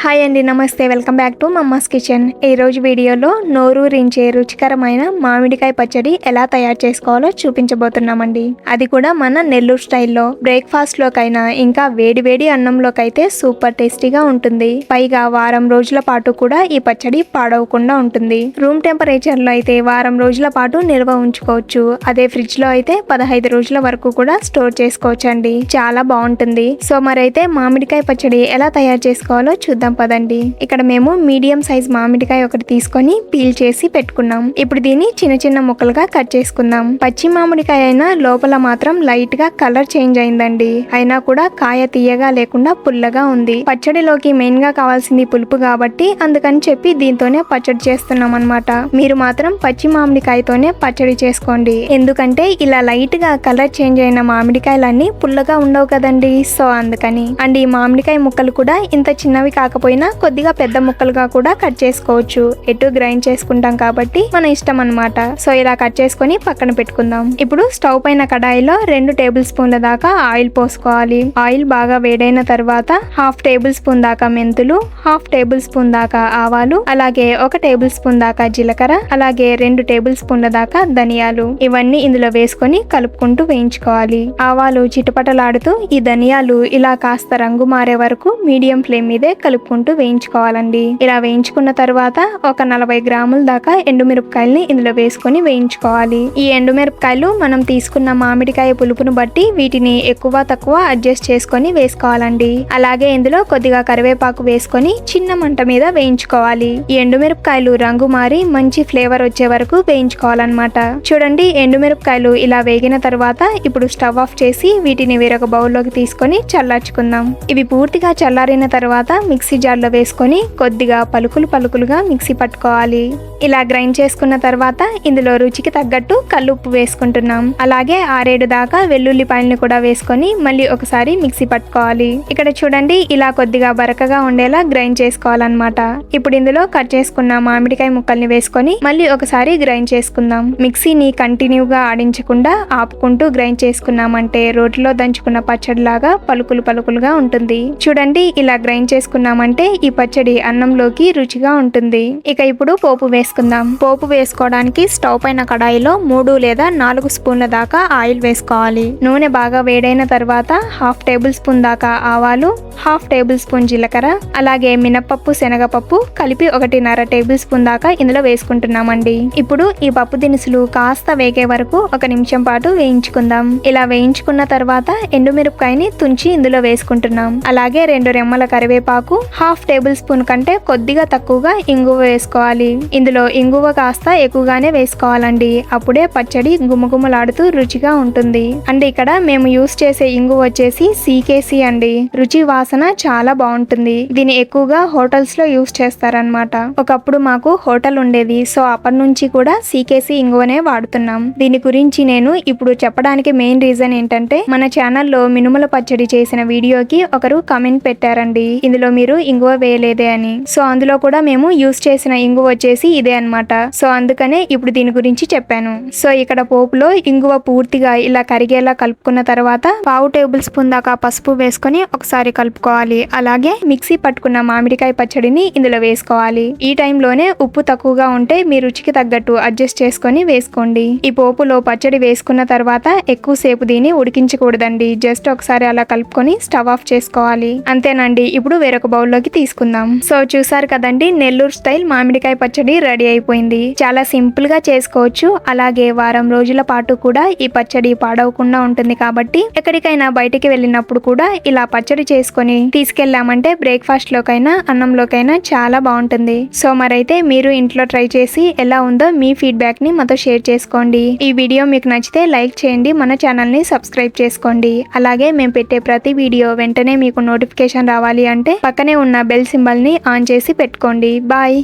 Hi అండి, నమస్తే. Welcome back to mama's kitchen. ఈరోజు వీడియోలో నోరూరించే రుచికరమైన మామిడికాయ పచ్చడి ఎలా తయారు చేసుకోవాలో చూపించబోతున్నామండి. అది కూడా మన నెల్లూరు స్టైల్లో. బ్రేక్ఫాస్ట్లోకైనా ఇంకా వేడి అన్నంలోకైతే సూపర్ టేస్టీగా ఉంటుంది. పైగా వారం రోజుల పాటు కూడా ఈ పచ్చడి పాడవకుండా ఉంటుంది. రూమ్ టెంపరేచర్లో అయితే వారం రోజుల పాటు నిల్వ ఉంచుకోవచ్చు. అదే ఫ్రిడ్జ్లో అయితే 15 రోజుల వరకు కూడా స్టోర్ చేసుకోవచ్చు అండి. చాలా బాగుంటుంది. సో మరైతే మామిడికాయ పచ్చడి ఎలా తయారు చేసుకోవాలో చూద్దాం పదండి. ఇక్కడ మేము మీడియం సైజ్ మామిడికాయ ఒకటి తీసుకొని పీల్ చేసి పెట్టుకున్నాం. ఇప్పుడు దీన్ని చిన్న చిన్న ముక్కలుగా కట్ చేసుకుందాం. పచ్చి మామిడికాయ అయినా లోపల మాత్రం లైట్ గా కలర్ చేంజ్ అయిందండి. అయినా కూడా కాయ తీయగా లేకుండా పుల్లగా ఉంది. పచ్చడిలోకి మెయిన్ గా కావాల్సింది పులుపు కాబట్టి అందుకని చెప్పి దీంతోనే పచ్చడి చేస్తున్నాం అన్నమాట. మీరు మాత్రం పచ్చి మామిడికాయతోనే పచ్చడి చేసుకోండి. ఎందుకంటే ఇలా లైట్ గా కలర్ చేంజ్ అయిన మామిడికాయలన్నీ పుల్లగా ఉండవు కదండి. సో అందుకని. అండ్ ఈ మామిడికాయ ముక్కలు కూడా ఇంత చిన్నవి కాకపోయినా కొద్దిగా పెద్ద ముక్కలుగా కూడా కట్ చేసుకోవచ్చు. ఎటు గ్రైండ్ చేసుకుంటాం కాబట్టి మన ఇష్టం అన్నమాట. సో ఇలా కట్ చేసుకొని పక్కన పెట్టుకుందాం. ఇప్పుడు స్టవ్ పైన కడాయిలో 2 టేబుల్ స్పూన్ల దాకా ఆయిల్ పోసుకోవాలి. ఆయిల్ బాగా వేడైన తర్వాత 1/2 టేబుల్ స్పూన్ దాకా మెంతులు, 1/2 టేబుల్ స్పూన్ దాకా ఆవాలు, అలాగే 1 టేబుల్ స్పూన్ దాకా జీలకర్ర, అలాగే 2 టేబుల్ స్పూన్ల దాకా ధనియాలు ఇవన్నీ ఇందులో వేసుకొని కలుపుకుంటూ వేయించుకోవాలి. ఆవాలు చిటపటలాడుతూ ఈ ధనియాలు ఇలా కాస్త రంగు మారే వరకు మీడియం ఫ్లేమ్ మీదే కలుపుకుంటూ వేయించుకోవాలండి. ఇలా వేయించుకున్న తర్వాత ఒక 40 గ్రాముల దాకా ఎండుమిరపకాయల్ని ఇందులో వేసుకొని వేయించుకోవాలి. ఈ ఎండుమిరపకాయలు మనం తీసుకున్న మామిడికాయ పులుపును బట్టి వీటిని ఎక్కువ తక్కువ అడ్జస్ట్ చేసుకొని వేసుకోవాలండి. అలాగే ఇందులో కొద్దిగా కరివేపాకు వేసుకొని చిన్న మంట మీద వేయించుకోవాలి. ఈ ఎండుమిరపకాయలు రంగు మారి మంచి ఫ్లేవర్ వచ్చే వరకు వేయించుకోవాలన్నమాట. చూడండి, ఎండుమిరపకాయలు ఇలా వేగిన తర్వాత ఇప్పుడు స్టవ్ ఆఫ్ చేసి వీటిని వేరొక బౌల్లోకి తీసుకొని చల్లార్చుకుందాం. ఇవి పూర్తిగా చల్లారిన తర్వాత మిక్సీ జార్లో వేసుకొని కొద్దిగా పలుకులుగా మిక్సీ పట్టుకోవాలి. ఇలా గ్రైండ్ చేసుకున్న తర్వాత ఇందులో రుచికి తగ్గట్టు కల్లుప్పు వేసుకుంటున్నాం. అలాగే 6-7 దాకా వెల్లుల్లిపాయలను కూడా వేసుకొని మళ్ళీ ఒకసారి మిక్సీ పట్టుకోవాలి. ఇక్కడ చూడండి, ఇలా కొద్దిగా బరకగా ఉండేలా గ్రైండ్ చేసుకోవాలన్నమాట. ఇప్పుడు ఇందులో కట్ చేసుకున్న మామిడికాయ ముక్కల్ని వేసుకొని మళ్ళీ ఒకసారి గ్రైండ్ చేసుకుందాం. మిక్సీని కంటిన్యూగా ఆడించకుండా ఆపుకుంటూ గ్రైండ్ చేసుకున్నామంటే రోటిలో దంచుకున్న పచ్చడిలాగా పలుకులుగా ఉంటుంది. చూడండి, ఇలా గ్రైండ్ చేసుకున్నామంటే ఈ పచ్చడి అన్నంలోకి రుచిగా ఉంటుంది. ఇక ఇప్పుడు పోపు వేసుకుందాం. పోపు వేసుకోవడానికి స్టవ్ పైన కడాయిలో 3 లేదా 4 స్పూన్ల దాకా ఆయిల్ వేసుకోవాలి. నూనె బాగా వేడైన తర్వాత 1/2 టేబుల్ స్పూన్ దాకా ఆవాలు, 1/2 టేబుల్ స్పూన్ జీలకర్ర, అలాగే మినపప్పు, శనగపప్పు కలిపి 1.5 టేబుల్ స్పూన్ దాకా ఇందులో వేసుకుంటున్నామండి. ఇప్పుడు ఈ పప్పు దినుసులు కాస్త వేగే వరకు 1 నిమిషం పాటు వేయించుకుందాం. ఇలా వేయించుకున్న తర్వాత ఎండుమిరపకాయని తుంచి ఇందులో వేసుకుంటున్నాం. అలాగే 2 రెమ్మల కరివేపాకు, 1/2 టేబుల్ స్పూన్ కంటే కొద్దిగా తక్కువగా ఇంగువ వేసుకోవాలి. ఇందులో ఇంగువ కాస్త ఎక్కువగానే వేసుకోవాలండి. అప్పుడే పచ్చడి గుమగుమలాడుతూ రుచిగా ఉంటుంది. అండ్ ఇక్కడ మేము యూస్ చేసే ఇంగువ వచ్చేసి CKC అండి. రుచి వాసన చాలా బాగుంటుంది. దీన్ని ఎక్కువగా హోటల్స్ లో యూస్ చేస్తారనమాట. ఒకప్పుడు మాకు హోటల్ ఉండేది. సో అప్పటి నుంచి కూడా CKC ఇంగువనే వాడుతున్నాం. దీని గురించి నేను ఇప్పుడు చెప్పడానికి మెయిన్ రీజన్ ఏంటంటే మన ఛానల్లో మినుముల పచ్చడి చేసిన వీడియోకి ఒకరు కమెంట్ పెట్టారండి, ఇందులో మీరు ఇంగువ వేయలేదే అని. సో అందులో కూడా మేము యూస్ చేసిన ఇంగువ వచ్చేసి ఇదే అన్నమాట. సో అందుకనే ఇప్పుడు దీని గురించి చెప్పాను. సో ఇక్కడ పోపులో ఇంగువ పూర్తిగా ఇలా కరిగేలా కలుపుకున్న తర్వాత 1/2 టేబుల్ స్పూన్ దాకా పసుపు వేసుకొని ఒకసారి కలుపుకోవాలి. అలాగే మిక్సీ పట్టుకున్న మామిడికాయ పచ్చడిని ఇందులో వేసుకోవాలి. ఈ టైంలోనే ఉప్పు తక్కువగా ఉంటే మీ రుచికి తగ్గట్టు అడ్జస్ట్ చేసుకొని వేసుకోండి. ఈ పోపులో పచ్చడి వేసుకున్న తర్వాత ఎక్కువసేపు దీన్ని ఉడికించకూడదండి. జస్ట్ ఒకసారి అలా కలుపుకొని స్టవ్ ఆఫ్ చేసుకోవాలి. అంతేనండి. ఇప్పుడు వేరొక బౌల్లోకి తీసుకుందాం. సో చూసారు కదండి, నెల్లూరు స్టైల్ మామిడికాయ పచ్చడి రెడీ అయిపోయింది. చాలా సింపుల్ గా చేసుకోవచ్చు. అలాగే వారం రోజుల పాటు కూడా ఈ పచ్చడి పాడవకుండా ఉంటుంది కాబట్టి ఎక్కడికైనా బయటికి వెళ్ళినప్పుడు కూడా ఇలా పచ్చడి చేసుకొని తీసుకెళ్లామంటే బ్రేక్ఫాస్ట్ లోకైనా అన్నంలోకైనా చాలా బాగుంటుంది. సో మరైతే మీరు ఇంట్లో ట్రై చేసి ఎలా ఉందో మీ ఫీడ్బ్యాక్ ని మాతో షేర్ చేసుకోండి. ఈ వీడియో మీకు నచ్చితే లైక్ చేయండి, మన ఛానల్ ని సబ్స్క్రైబ్ చేసుకోండి. అలాగే మేము పెట్టే ప్రతి వీడియో వెంటనే మీకు నోటిఫికేషన్ రావాలి అంటే పక్కనే ఉన్న బెల్ సింబల్ ని ఆన్ చేసి పెట్టుకోండి. బాయ్.